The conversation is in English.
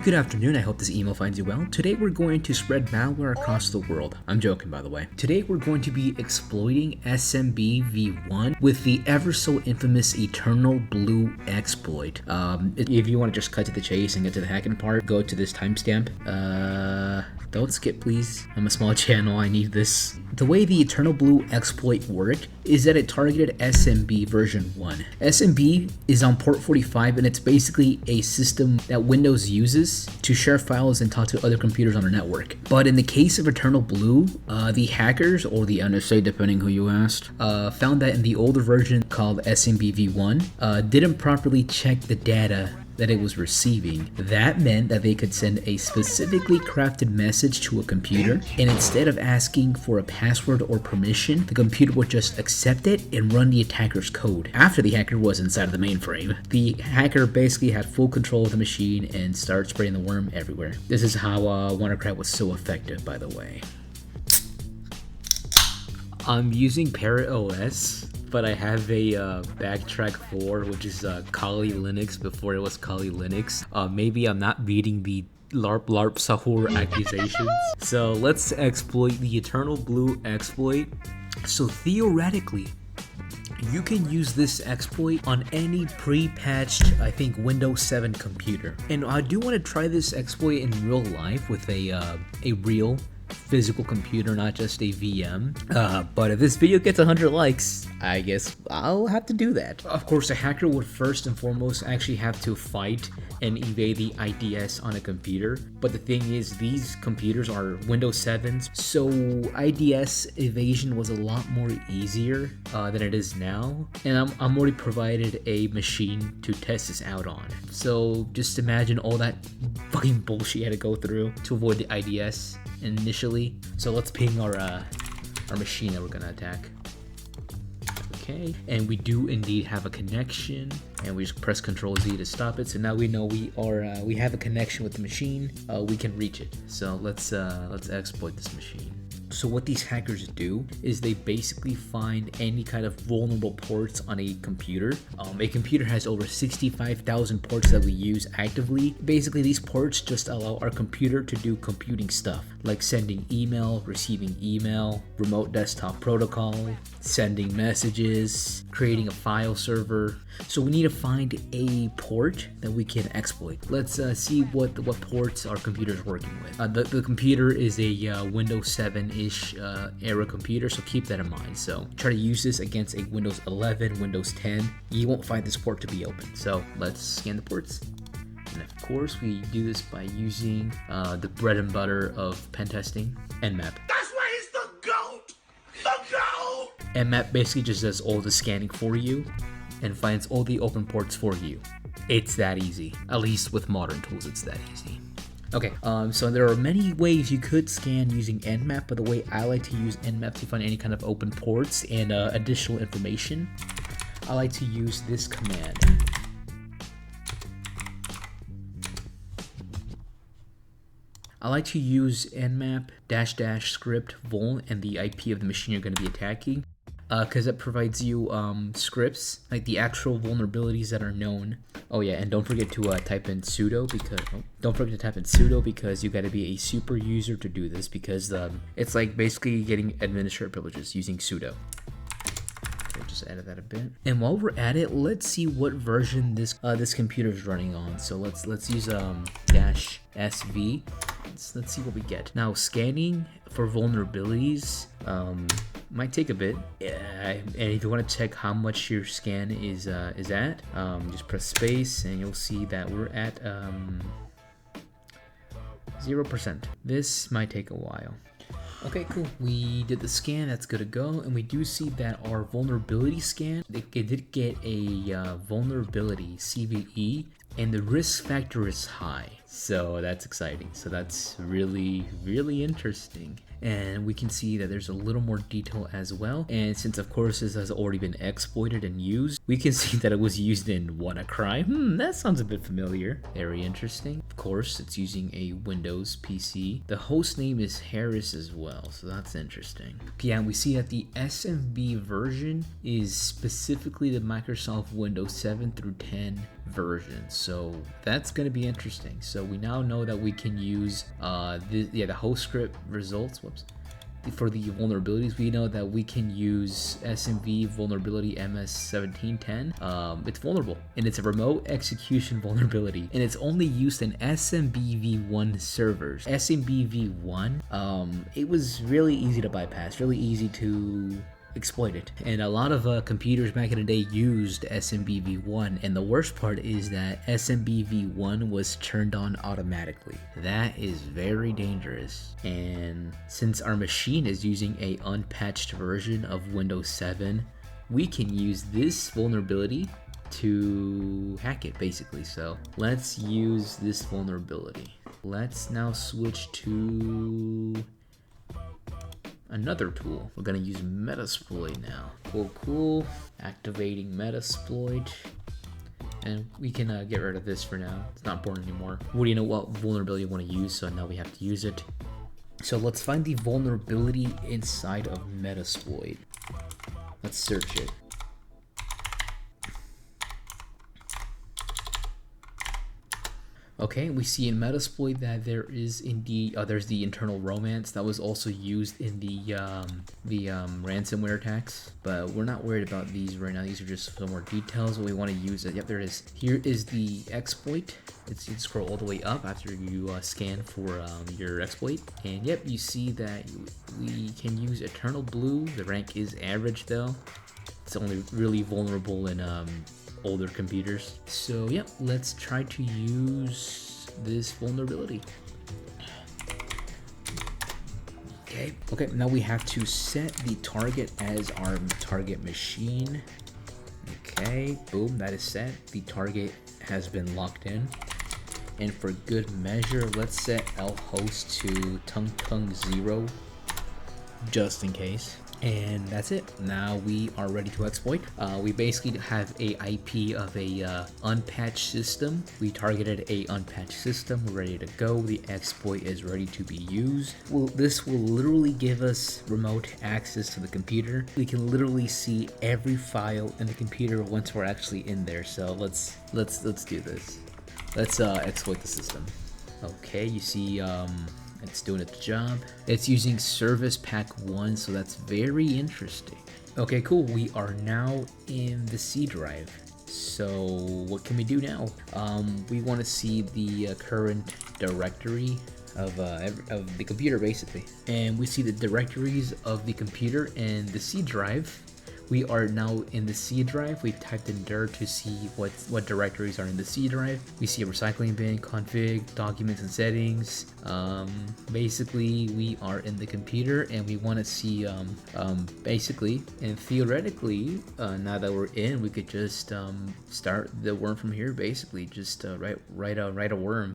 Good afternoon, I hope this email finds you well. Today we're going to spread malware across the world. I'm joking, by the way. Today we're going to be exploiting SMB v1 with the ever so infamous Eternal Blue exploit. If you want to just cut to the chase and get to the hacking part, go to this timestamp. Don't skip, please. I'm a small channel, I need this. The way the Eternal Blue exploit worked is that it targeted SMB version 1. SMB is on port 45 and it's basically a system that Windows uses to share files and talk to other computers on a network. But in the case of Eternal Blue, the hackers, or the NSA depending who you asked, found that in the older version called SMB v1, didn't properly check the data that it was receiving. That meant that they could send a specifically crafted message to a computer, and instead of asking for a password or permission, the computer would just accept it and run the attacker's code. After the hacker was inside of the mainframe, the hacker basically had full control of the machine and started spreading the worm everywhere. This is how WannaCry was so effective, by the way. I'm using Parrot OS, but I have a Backtrack 4, which is Kali Linux before it was Kali Linux. Maybe I'm not reading the LARP Sahur accusations. So let's exploit the Eternal Blue exploit. So theoretically, you can use this exploit on any pre-patched, I think, Windows 7 computer. And I do want to try this exploit in real life with a real physical computer, not just a VM. But if this video gets 100 likes, I guess I'll have to do that. Of course, a hacker would first and foremost actually have to fight and evade the IDS on a computer. But the thing is, these computers are Windows 7s, so IDS evasion was a lot more easier than it is now. And I'm already provided a machine to test this out on. So just imagine all that fucking bullshit you had to go through to avoid the IDS initially. So let's ping our machine that we're gonna attack. Okay, and we do indeed have a connection, and we just press Ctrl Z to stop it. So now we know we have a connection with the machine. We can reach it. So let's exploit this machine. So what these hackers do is they basically find any kind of vulnerable ports on a computer. A computer has over 65,000 ports that we use actively. Basically, these ports just allow our computer to do computing stuff, like sending email, receiving email, remote desktop protocol, sending messages, creating a file server. So we need to find a port that we can exploit. Let's see what ports our computer is working with. The computer is a Windows 7-ish era computer, so keep that in mind. So try to use this against a Windows 11, Windows 10. You won't find this port to be open. So let's scan the ports. And of course, we do this by using the bread and butter of pen testing, Nmap. That's why he's the GOAT! The GOAT! Nmap basically just does all the scanning for you and finds all the open ports for you. It's that easy. At least with modern tools, it's that easy. Okay, so there are many ways you could scan using Nmap, but the way I like to use Nmap to find any kind of open ports and additional information, I like to use this command. I like to use nmap -- script vuln and the IP of the machine you're going to be attacking, because it provides you scripts, like the actual vulnerabilities that are known. Oh yeah, and don't forget to type in sudo, because you got to be a super user to do this, because it's like basically getting administrator privileges using sudo. We'll just edit that a bit. And while we're at it, let's see what version this computer is running on. So let's use -sv. Let's see what we get. Now, scanning for vulnerabilities might take a bit. And if you want to check how much your scan is at, just press space and you'll see that we're at 0%. This might take a while. Okay, cool. We did the scan, that's good to go. And we do see that our vulnerability scan, it did get a vulnerability CVE, and the risk factor is high. So that's exciting. So that's really, really interesting. and we can see that there's a little more detail as well. And since of course this has already been exploited and used, we can see that it was used in Wannacry. That sounds a bit familiar. Very interesting. Of course, it's using a Windows PC. The host name is Harris as well, so that's interesting. Yeah, and we see that the SMB version is specifically the Microsoft Windows 7 through 10 version, so that's going to be interesting. So we now know that we can use the host script results. For the vulnerabilities, we know that we can use SMV vulnerability MS1710. It's vulnerable, and it's a remote execution vulnerability, and it's only used in SMBv1 servers. SMBv1, it was really easy to bypass, really easy to exploit it, and a lot of computers back in the day used SMBv1, and the worst part is that SMBv1 was turned on automatically. That is very dangerous, and since our machine is using a unpatched version of Windows 7, we can use this vulnerability to hack it basically. So let's use this vulnerability. Let's now switch to another tool. We're gonna use Metasploit now. Cool. Activating Metasploit. And we can get rid of this for now. It's not important anymore. What do you know what vulnerability you want to use, so now we have to use it. So let's find the vulnerability inside of Metasploit. Let's search it. Okay, we see in Metasploit that there is indeed there's the internal romance that was also used in the ransomware attacks, but we're not worried about these right now. These are just some more details. We want to use it. Yep, there it is. Here is the exploit. You scroll all the way up after you scan for your exploit, and yep, you see that we can use Eternal Blue. The rank is average though. It's only really vulnerable in older computers. So yeah, let's try to use this vulnerability. Okay, now we have to set the target as our target machine. Okay, boom, that is set. The target has been locked in. And for good measure, let's set lhost to tung 0 just in case. And that's it. Now we are ready to exploit. We basically have a IP of a unpatched system. We targeted a unpatched system. We're ready to go. The exploit is ready to be used. This will literally give us remote access to the computer. We can literally see every file in the computer once we're actually in there. So let's do this. Let's exploit the system. Okay, you see it's doing its job. It's using Service Pack 1, so that's very interesting. Okay, cool. We are now in the C drive. So what can we do now? We want to see the current directory of the computer, basically. And we see the directories of the computer and the C drive. We are now in the C drive. We typed in dir to see what directories are in the C drive. We see a recycling bin, config, documents and settings. Basically, we are in the computer and we want to see basically and theoretically, now that we're in, we could just start the worm from here. Basically, just write a worm.